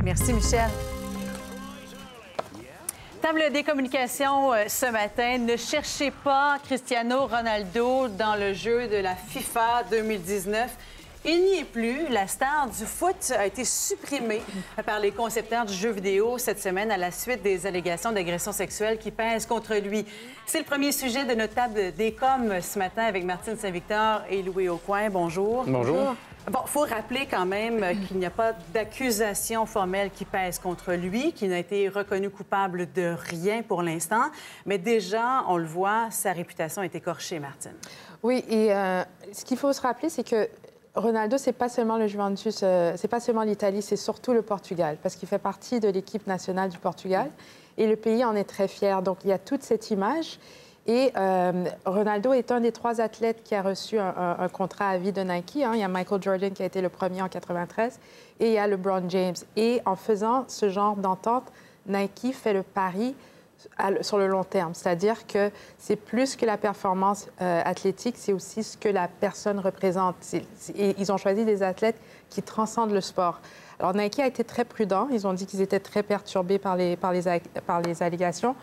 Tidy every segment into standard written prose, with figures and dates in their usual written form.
Merci, Michel. Table des communications ce matin. Ne cherchez pas Cristiano Ronaldo dans le jeu de la FIFA 2019. Il n'y est plus. La star du foot a été supprimée par les concepteurs du jeu vidéo cette semaine à la suite des allégations d'agression sexuelle qui pèsent contre lui. C'est le premier sujet de notre table des coms ce matin avec Martine Saint-Victor et Louis Aucoin. Bonjour. Bonjour. Bon, il faut rappeler quand même qu'il n'y a pas d'accusation formelle qui pèse contre lui, qu'il n'a été reconnu coupable de rien pour l'instant. Mais déjà, on le voit, sa réputation est écorchée, Martine. Oui, et ce qu'il faut se rappeler, c'est que Ronaldo, c'est pas seulement le Juventus, c'est pas seulement l'Italie, c'est surtout le Portugal, parce qu'il fait partie de l'équipe nationale du Portugal. Et le pays en est très fier. Donc, il y a toute cette image. Et Ronaldo est un des 3 athlètes qui a reçu un contrat à vie de Nike. Hein. Il y a Michael Jordan qui a été le premier en 93 et il y a LeBron James. Et en faisant ce genre d'entente, Nike fait le pari sur le long terme. C'est-à-dire que c'est plus que la performance athlétique, c'est aussi ce que la personne représente. Et ils ont choisi des athlètes qui transcendent le sport. Alors, Nike a été très prudent. Ils ont dit qu'ils étaient très perturbés par les allégations.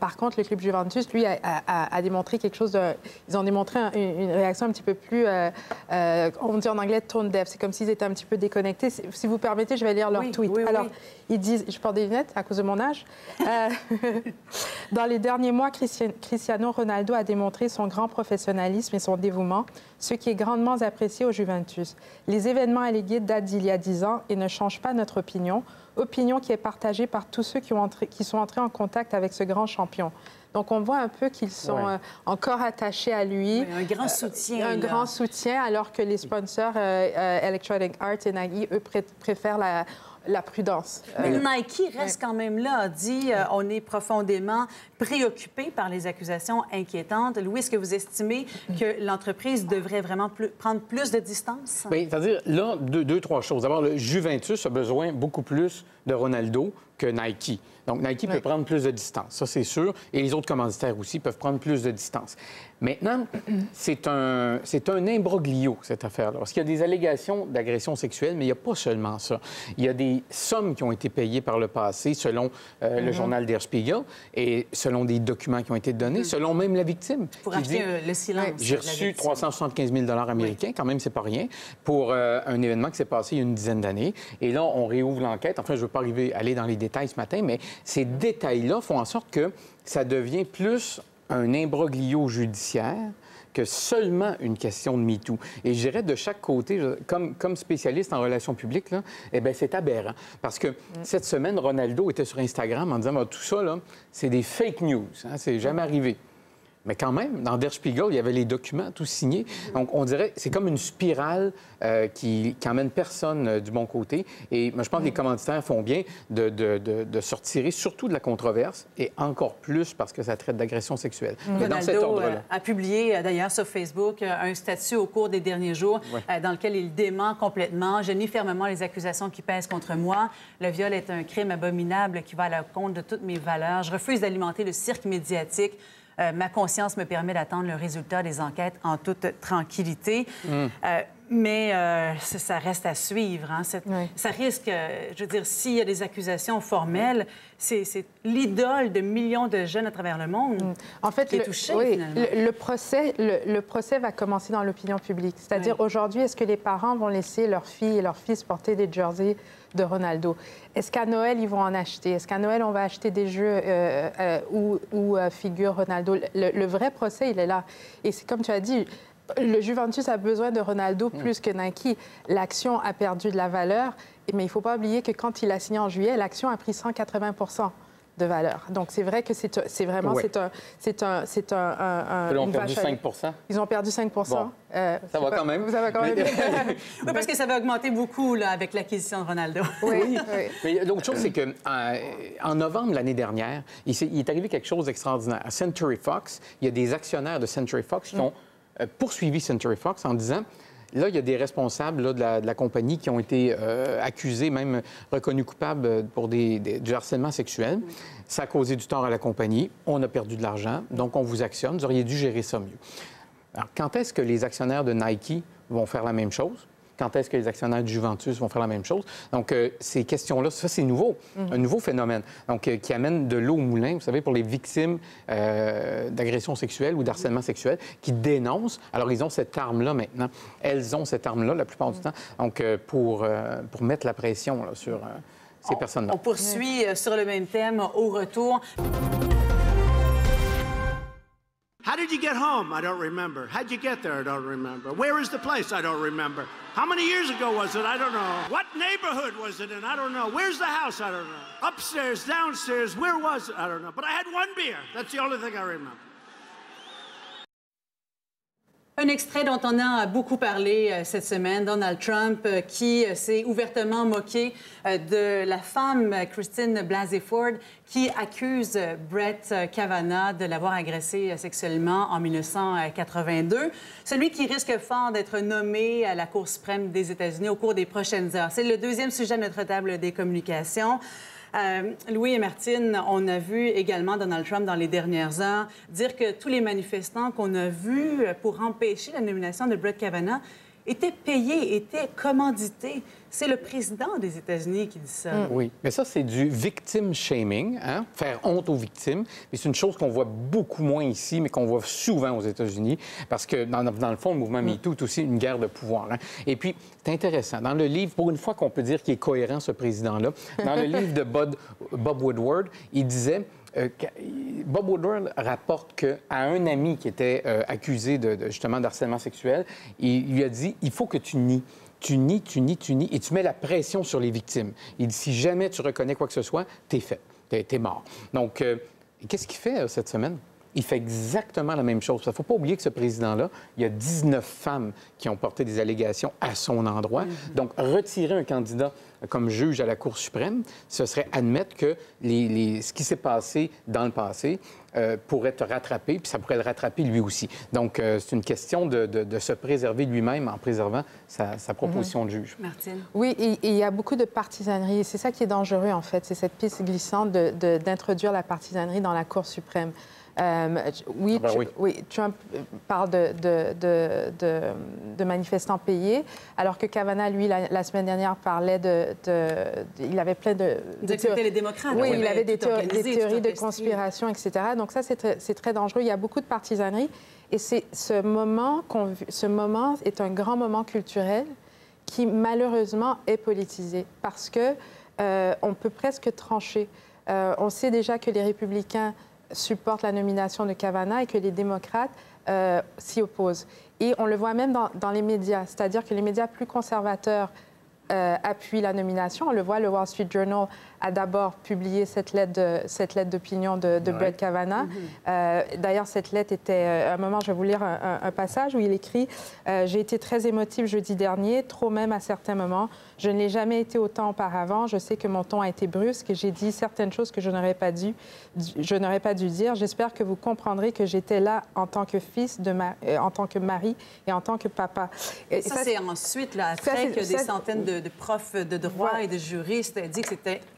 Par contre, le club Juventus, lui, a démontré quelque chose de... Ils ont démontré une réaction un petit peu plus... on dit en anglais « tone deaf ». C'est comme s'ils étaient un petit peu déconnectés. Si vous permettez, je vais lire leur tweet. Oui, Alors, oui. ils disent... Je porte des lunettes à cause de mon âge. Dans les derniers mois, Cristiano Ronaldo a démontré son grand professionnalisme et son dévouement, ce qui est grandement apprécié au Juventus. Les événements allégués datent d'il y a 10 ans et ne changent pas notre opinion qui est partagée par tous ceux qui sont entrés en contact avec ce grand champion. Donc, on voit un peu qu'ils sont encore attachés à lui. Oui, un grand soutien. Un grand soutien, alors que les sponsors Electronic Arts et Nike, eux, préfèrent la prudence. Mais Nike reste quand même là, a dit on est profondément préoccupé par les accusations inquiétantes. Louis, est-ce que vous estimez que l'entreprise devrait vraiment prendre plus de distance? Bien, c'est-à-dire, là, deux, trois choses. D'abord, le Juventus a besoin beaucoup plus de Ronaldo que Nike. Donc, Nike peut prendre plus de distance, ça, c'est sûr. Et les autres commanditaires aussi peuvent prendre plus de distance. Maintenant, c'est un imbroglio, cette affaire-là. Parce qu'il y a des allégations d'agression sexuelle, mais il n'y a pas seulement ça. Il y a des sommes qui ont été payées par le passé, selon le journal Der Spiegel, et selon des documents qui ont été donnés, selon même la victime. Pour acheter le silence. J'ai reçu 375 000 américains, quand même, c'est pas rien, pour un événement qui s'est passé il y a une dizaine d'années. Et là, on réouvre l'enquête. Enfin, je ne veux pas aller dans les détails ce matin, mais ces détails-là font en sorte que ça devient plus un imbroglio judiciaire que seulement une question de MeToo. Et je dirais de chaque côté, comme spécialiste en relations publiques, là, eh bien, c'est aberrant. Parce que cette semaine, Ronaldo était sur Instagram en disant tout ça, là, c'est des fake news. Hein, c'est jamais arrivé. Mais quand même, dans Der Spiegel, il y avait les documents, tout signés. Donc, on dirait que c'est comme une spirale qui emmène personne du bon côté. Et moi, je pense que les commanditaires font bien de se retirer, surtout de la controverse, et encore plus parce que ça traite d'agression sexuelle. Dans cet Ronaldo ordre-là. a publié, d'ailleurs, sur Facebook, un statut au cours des derniers jours dans lequel il dément complètement. Je nie fermement les accusations qui pèsent contre moi. Le viol est un crime abominable qui va à l'encontre de toutes mes valeurs. Je refuse d'alimenter le cirque médiatique. Ma conscience me permet d'attendre le résultat des enquêtes en toute tranquillité. Mais ça reste à suivre. Hein. Ça risque, je veux dire, s'il y a des accusations formelles, c'est l'idole de millions de jeunes à travers le monde en fait, qui est touchée, finalement. Le procès va commencer dans l'opinion publique. C'est-à-dire, aujourd'hui, est-ce que les parents vont laisser leurs filles et leurs fils porter des jerseys de Ronaldo? Est-ce qu'à Noël, ils vont en acheter? Est-ce qu'à Noël, on va acheter des jeux où figure Ronaldo? Le vrai procès, il est là. Et c'est comme tu as dit, le Juventus a besoin de Ronaldo plus que Nike. L'action a perdu de la valeur, mais il ne faut pas oublier que quand il a signé en juillet, l'action a pris 180 de valeur. Donc, c'est vrai que c'est vraiment... Ouais. Ils ont perdu 5 Ils ont perdu 5 Bon. Ça va quand même. Ça va quand même. Oui, parce que ça va augmenter beaucoup là, avec l'acquisition de Ronaldo. Oui. Mais l'autre chose, c'est qu'en novembre l'année dernière, il est arrivé quelque chose d'extraordinaire. À Century Fox, il y a des actionnaires de Century Fox qui ont poursuivi Century Fox en disant... Là, il y a des responsables là, de la compagnie qui ont été accusés, même reconnus coupables pour du harcèlement sexuel. Ça a causé du tort à la compagnie. On a perdu de l'argent, donc on vous actionne. Vous auriez dû gérer ça mieux. Alors, quand est-ce que les actionnaires de Nike vont faire la même chose? Quand est-ce que les actionnaires du Juventus vont faire la même chose? Donc, ces questions-là, ça, c'est nouveau, un nouveau phénomène. Donc, qui amène de l'eau au moulin, vous savez, pour les victimes d'agressions sexuelles ou d'harcèlement sexuel, qui dénoncent. Alors, ils ont cette arme-là maintenant. Elles ont cette arme-là la plupart du temps. Donc, pour mettre la pression là, sur ces personnes-là. On poursuit sur le même thème au retour. How did you get home? I don't remember. How'd you get there? I don't remember. Where is the place? I don't remember. How many years ago was it? I don't know. What neighborhood was it in? I don't know. Where's the house? I don't know. Upstairs, downstairs, where was it? I don't know. But I had one beer. That's the only thing I remember. Un extrait dont on a beaucoup parlé cette semaine, Donald Trump qui s'est ouvertement moqué de la femme Christine Blasey Ford qui accuse Brett Kavanaugh de l'avoir agressé sexuellement en 1982. Celui qui risque fort d'être nommé à la Cour suprême des États-Unis au cours des prochaines heures. C'est le deuxième sujet de notre table des communications. Louis et Martine, on a vu également Donald Trump dans les dernières heures dire que tous les manifestants qu'on a vus pour empêcher la nomination de Brett Kavanaugh étaient payés, étaient commandités. C'est le président des États-Unis qui dit ça. Oui, mais ça, c'est du victim shaming, hein? Faire honte aux victimes. Et c'est une chose qu'on voit beaucoup moins ici, mais qu'on voit souvent aux États-Unis, parce que dans le fond, le mouvement MeToo est aussi une guerre de pouvoir. Hein? Et puis, c'est intéressant. Dans le livre, pour une fois qu'on peut dire qu'il est cohérent, ce président-là, dans le livre de Bob Woodward, il disait... Bob Woodward rapporte qu'à un ami qui était accusé justement d'harcèlement sexuel, il lui a dit « Il faut que tu nies. Tu nies, et tu mets la pression sur les victimes. » Il dit « Si jamais tu reconnais quoi que ce soit, t'es fait. T'es mort. » Donc, qu'est-ce qu'il fait cette semaine? Il fait exactement la même chose. Il ne faut pas oublier que ce président-là, il y a 19 femmes qui ont porté des allégations à son endroit. Donc, retirer un candidat comme juge à la Cour suprême, ce serait admettre que ce qui s'est passé dans le passé pourrait te rattraper, puis ça pourrait le rattraper lui aussi. Donc, c'est une question de se préserver lui-même en préservant sa proposition de juge. Martine? Oui, et il y a beaucoup de partisanerie. C'est ça qui est dangereux, en fait. C'est cette piste glissante d'introduire la partisanerie dans la Cour suprême. Oui, Trump parle de manifestants payés, alors que Kavanaugh, lui, la semaine dernière, parlait il avait plein de les démocrates. Oui, il avait des théories de conspiration, etc. Donc ça, c'est très dangereux. Il y a beaucoup de partisanerie. Et ce moment est un grand moment culturel qui, malheureusement, est politisé parce que on peut presque trancher. On sait déjà que les républicains supportent la nomination de Kavanaugh et que les démocrates s'y opposent. Et on le voit même dans les médias, c'est-à-dire que les médias plus conservateurs appuient la nomination. On le voit, le Wall Street Journal a d'abord publié cette lettre d'opinion de Brett Kavanaugh. D'ailleurs, cette lettre était... à un moment, je vais vous lire un passage où il écrit « J'ai été très émotif jeudi dernier, trop même à certains moments. Je ne l'ai jamais été autant auparavant. Je sais que mon ton a été brusque et j'ai dit certaines choses que je n'aurais pas dû dire. J'espère que vous comprendrez que j'étais là en tant que fils, en tant que mari et en tant que papa. » Et ça, c'est ensuite, là, après que des centaines de profs de droit et de juristes disent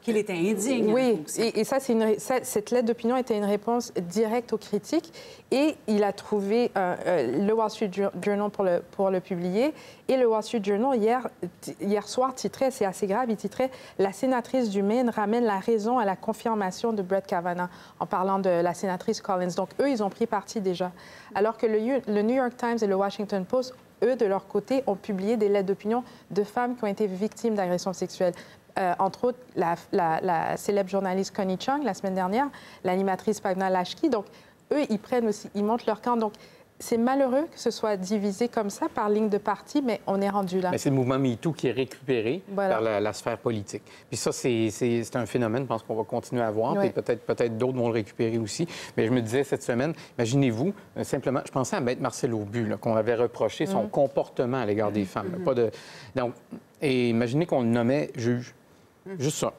qu'il était indigne. Oui, et ça, cette lettre d'opinion était une réponse directe aux critiques. Et il a trouvé le Wall Street Journal pour le publier. Et le Wall Street Journal, hier soir, titrait, c'est assez grave, il titrait « La sénatrice du Maine ramène la raison à la confirmation de Brett Kavanaugh » en parlant de la sénatrice Collins. Donc, eux, ils ont pris parti déjà. Alors que le New York Times et le Washington Post, eux, de leur côté, ont publié des lettres d'opinion de femmes qui ont été victimes d'agressions sexuelles. Entre autres, la célèbre journaliste Connie Chung, la semaine dernière, l'animatrice Pagna Lashki. Donc, eux, ils prennent aussi, ils montent leur camp. Donc, c'est malheureux que ce soit divisé comme ça par ligne de parti, mais on est rendu là. Mais c'est le mouvement MeToo qui est récupéré par la sphère politique. Puis ça, c'est un phénomène, je pense qu'on va continuer à voir, puis peut-être d'autres vont le récupérer aussi. Mais je me disais cette semaine, imaginez-vous, simplement, je pensais à Maître Marcel Aubu, qu'on avait reproché son comportement à l'égard des femmes. Donc, et imaginez qu'on le nommait juge. Juste ça.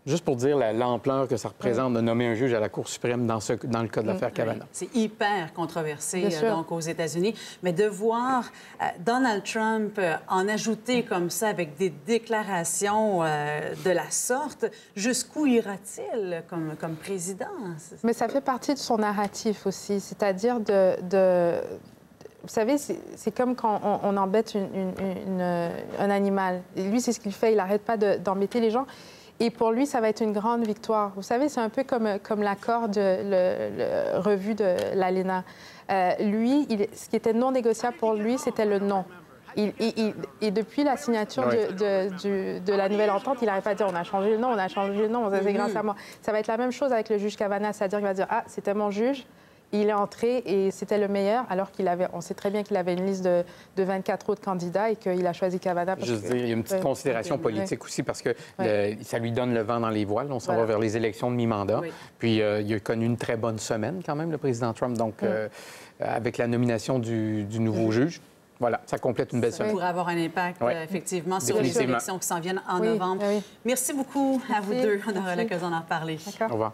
Juste pour dire l'ampleur que ça représente de nommer un juge à la Cour suprême dans le cas de l'affaire Kavanaugh. C'est hyper controversé donc aux États-Unis. Mais de voir Donald Trump en ajouter comme ça avec des déclarations de la sorte, jusqu'où ira-t-il comme président? Mais ça fait partie de son narratif aussi, c'est-à-dire vous savez, c'est comme quand on embête un animal. Et lui, c'est ce qu'il fait. Il n'arrête pas d'embêter les gens. Et pour lui, ça va être une grande victoire. Vous savez, c'est un peu comme l'accord de revue de l'ALENA. Lui, ce qui était non négociable pour lui, c'était le non. Et depuis la signature de la nouvelle entente, il n'arrête pas de dire on a changé le nom, on a changé le nom, c'est grâce à moi. Ça va être la même chose avec le juge Kavanaugh, c'est-à-dire qu'il va dire ah, c'était mon juge, il est entré et c'était le meilleur, alors on sait très bien qu'il avait une liste de 24 autres candidats et qu'il a choisi Kavanaugh. Je veux dire, il y a une petite considération politique aussi parce que ça lui donne le vent dans les voiles. On s'en va vers les élections de mi-mandat. Puis il a connu une très bonne semaine quand même, le président Trump, donc avec la nomination du nouveau juge. Voilà, ça complète une belle semaine. Ça pourrait avoir un impact, effectivement, sur les élections qui s'en viennent en novembre. Merci beaucoup à vous deux. On aura l'occasion d'en reparler. Au revoir.